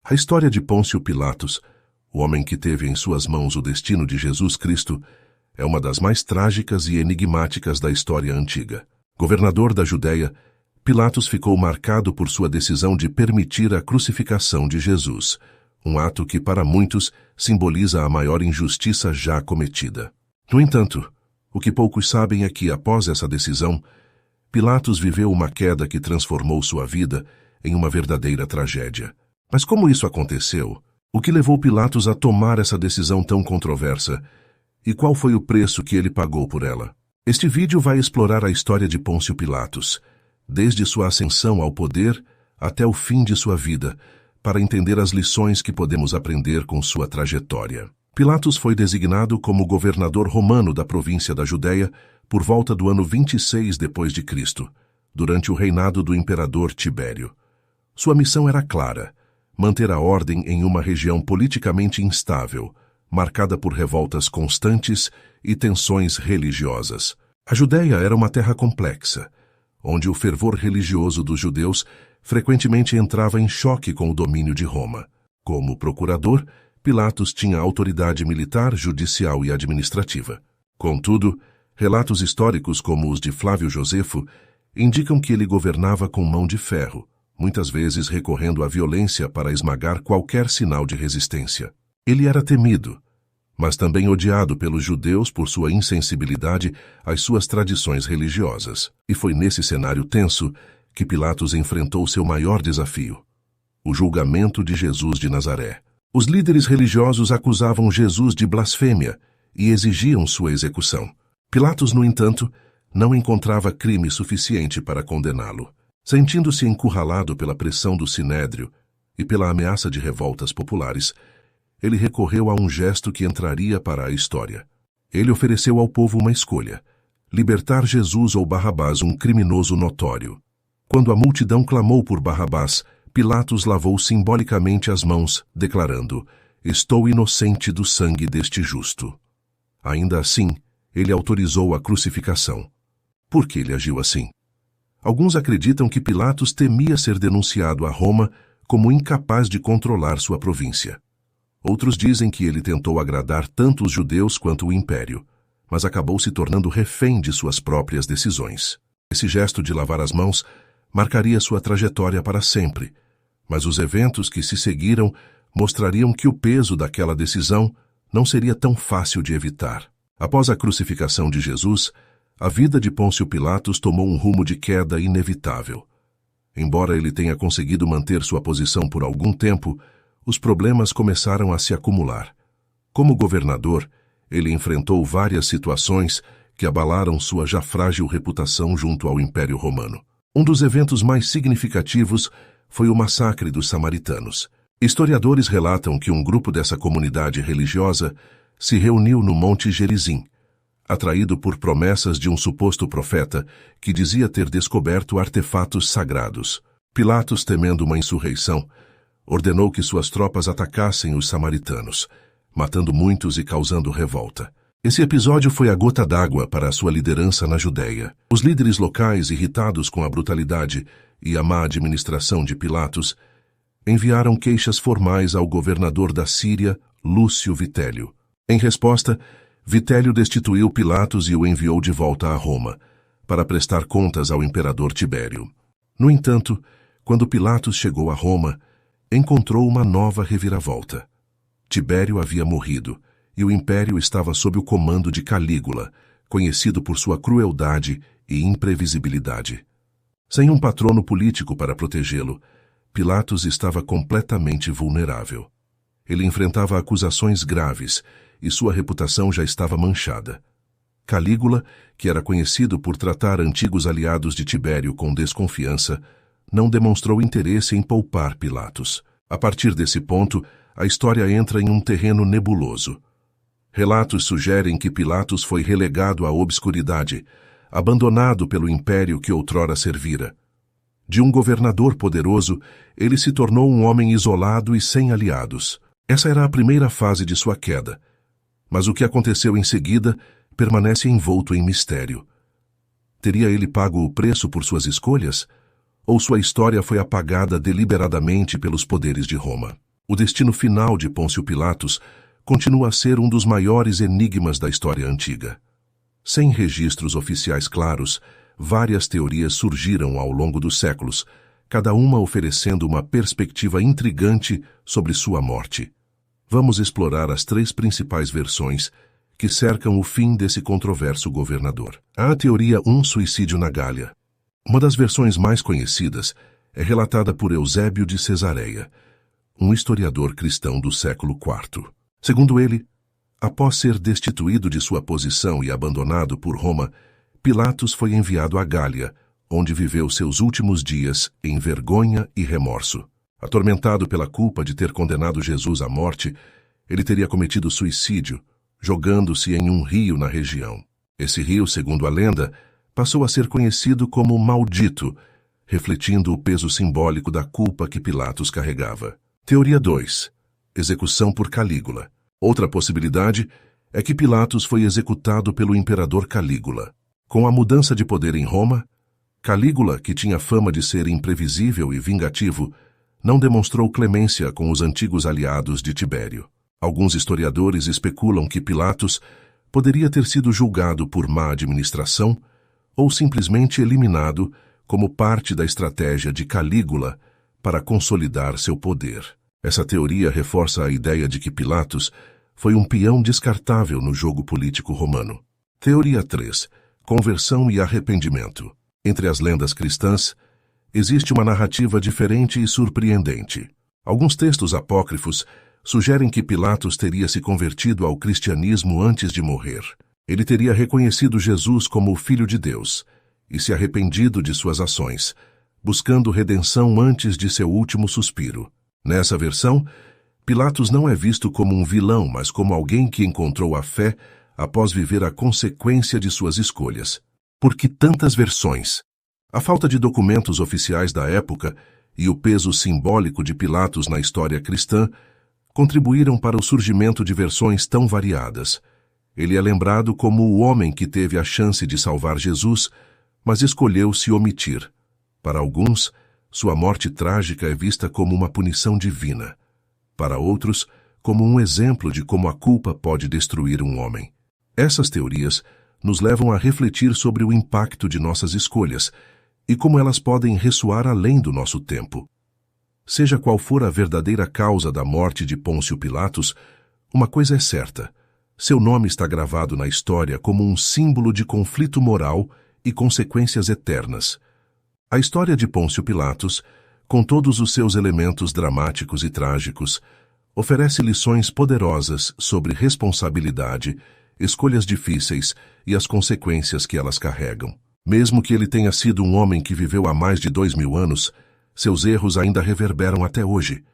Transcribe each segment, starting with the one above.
A história de Pôncio Pilatos, o homem que teve em suas mãos o destino de Jesus Cristo, é uma das mais trágicas e enigmáticas da história antiga. Governador da Judéia, Pilatos ficou marcado por sua decisão de permitir a crucificação de Jesus, um ato que para muitos simboliza a maior injustiça já cometida. No entanto, o que poucos sabem é que, após essa decisão, Pilatos viveu uma queda que transformou sua vida em uma verdadeira tragédia. Mas como isso aconteceu? O que levou Pilatos a tomar essa decisão tão controversa? E qual foi o preço que ele pagou por ela? Este vídeo vai explorar a história de Pôncio Pilatos, desde sua ascensão ao poder até o fim de sua vida, para entender as lições que podemos aprender com sua trajetória. Pilatos foi designado como governador romano da província da Judéia por volta do ano 26 depois de Cristo, durante o reinado do imperador Tibério. Sua missão era clara: manter a ordem em uma região politicamente instável, marcada por revoltas constantes e tensões religiosas. A Judéia era uma terra complexa, onde o fervor religioso dos judeus frequentemente entrava em choque com o domínio de Roma. Como procurador, Pilatos tinha autoridade militar, judicial e administrativa. Contudo, relatos históricos como os de Flávio Josefo indicam que ele governava com mão de ferro, muitas vezes recorrendo à violência para esmagar qualquer sinal de resistência. Ele era temido, mas também odiado pelos judeus por sua insensibilidade às suas tradições religiosas. E foi nesse cenário tenso que Pilatos enfrentou seu maior desafio: o julgamento de Jesus de Nazaré. Os líderes religiosos acusavam Jesus de blasfêmia e exigiam sua execução. Pilatos, no entanto, não encontrava crime suficiente para condená-lo. Sentindo-se encurralado pela pressão do Sinédrio e pela ameaça de revoltas populares, ele recorreu a um gesto que entraria para a história. Ele ofereceu ao povo uma escolha: libertar Jesus ou Barrabás, um criminoso notório. Quando a multidão clamou por Barrabás, Pilatos lavou simbolicamente as mãos, declarando: "Estou inocente do sangue deste justo." Ainda assim, ele autorizou a crucificação. Por que ele agiu assim? Alguns acreditam que Pilatos temia ser denunciado a Roma como incapaz de controlar sua província. Outros dizem que ele tentou agradar tanto os judeus quanto o império, mas acabou se tornando refém de suas próprias decisões. Esse gesto de lavar as mãos marcaria sua trajetória para sempre, mas os eventos que se seguiram mostrariam que o peso daquela decisão não seria tão fácil de evitar. Após a crucificação de Jesus, a vida de Pôncio Pilatos tomou um rumo de queda inevitável. Embora ele tenha conseguido manter sua posição por algum tempo, os problemas começaram a se acumular. Como governador, ele enfrentou várias situações que abalaram sua já frágil reputação junto ao Império Romano. Um dos eventos mais significativos foi o massacre dos samaritanos. Historiadores relatam que um grupo dessa comunidade religiosa se reuniu no Monte Gerizim, atraído por promessas de um suposto profeta que dizia ter descoberto artefatos sagrados. Pilatos, temendo uma insurreição, ordenou que suas tropas atacassem os samaritanos, matando muitos e causando revolta. Esse episódio foi a gota d'água para a sua liderança na Judéia. Os líderes locais, irritados com a brutalidade e a má administração de Pilatos, enviaram queixas formais ao governador da Síria, Lúcio Vitélio. Em resposta, Vitélio destituiu Pilatos e o enviou de volta a Roma, para prestar contas ao imperador Tibério. No entanto, quando Pilatos chegou a Roma, encontrou uma nova reviravolta. Tibério havia morrido, e o império estava sob o comando de Calígula, conhecido por sua crueldade e imprevisibilidade. Sem um patrono político para protegê-lo, Pilatos estava completamente vulnerável. Ele enfrentava acusações graves e sua reputação já estava manchada. Calígula, que era conhecido por tratar antigos aliados de Tibério com desconfiança, não demonstrou interesse em poupar Pilatos. A partir desse ponto, a história entra em um terreno nebuloso. Relatos sugerem que Pilatos foi relegado à obscuridade, abandonado pelo império que outrora servira. De um governador poderoso, ele se tornou um homem isolado e sem aliados. Essa era a primeira fase de sua queda. Mas o que aconteceu em seguida permanece envolto em mistério. Teria ele pago o preço por suas escolhas? Ou sua história foi apagada deliberadamente pelos poderes de Roma? O destino final de Pôncio Pilatos continua a ser um dos maiores enigmas da história antiga. Sem registros oficiais claros, várias teorias surgiram ao longo dos séculos, cada uma oferecendo uma perspectiva intrigante sobre sua morte. Vamos explorar as 3 principais versões que cercam o fim desse controverso governador. Há a teoria suicídio na Gália. Uma das versões mais conhecidas é relatada por Eusébio de Cesareia, um historiador cristão do século IV. Segundo ele, após ser destituído de sua posição e abandonado por Roma, Pilatos foi enviado à Gália, onde viveu seus últimos dias em vergonha e remorso. Atormentado pela culpa de ter condenado Jesus à morte, ele teria cometido suicídio, jogando-se em um rio na região. Esse rio, segundo a lenda, passou a ser conhecido como Maldito, refletindo o peso simbólico da culpa que Pilatos carregava. Teoria 2. Execução por Calígula. Outra possibilidade é que Pilatos foi executado pelo imperador Calígula. Com a mudança de poder em Roma, Calígula, que tinha fama de ser imprevisível e vingativo, não demonstrou clemência com os antigos aliados de Tibério. Alguns historiadores especulam que Pilatos poderia ter sido julgado por má administração ou simplesmente eliminado como parte da estratégia de Calígula para consolidar seu poder. Essa teoria reforça a ideia de que Pilatos foi um peão descartável no jogo político romano. Teoria 3. Conversão e arrependimento. Entre as lendas cristãs, existe uma narrativa diferente e surpreendente. Alguns textos apócrifos sugerem que Pilatos teria se convertido ao cristianismo antes de morrer. Ele teria reconhecido Jesus como o Filho de Deus e se arrependido de suas ações, buscando redenção antes de seu último suspiro. Nessa versão, Pilatos não é visto como um vilão, mas como alguém que encontrou a fé após viver a consequência de suas escolhas. Por que tantas versões? A falta de documentos oficiais da época e o peso simbólico de Pilatos na história cristã contribuíram para o surgimento de versões tão variadas. Ele é lembrado como o homem que teve a chance de salvar Jesus, mas escolheu se omitir. Para alguns, sua morte trágica é vista como uma punição divina. Para outros, como um exemplo de como a culpa pode destruir um homem. Essas teorias nos levam a refletir sobre o impacto de nossas escolhas e como elas podem ressoar além do nosso tempo. Seja qual for a verdadeira causa da morte de Pôncio Pilatos, uma coisa é certa: seu nome está gravado na história como um símbolo de conflito moral e consequências eternas. A história de Pôncio Pilatos, com todos os seus elementos dramáticos e trágicos, oferece lições poderosas sobre responsabilidade, escolhas difíceis e as consequências que elas carregam. Mesmo que ele tenha sido um homem que viveu há mais de 2000 anos, seus erros ainda reverberam até hoje,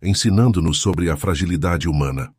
ensinando-nos sobre a fragilidade humana.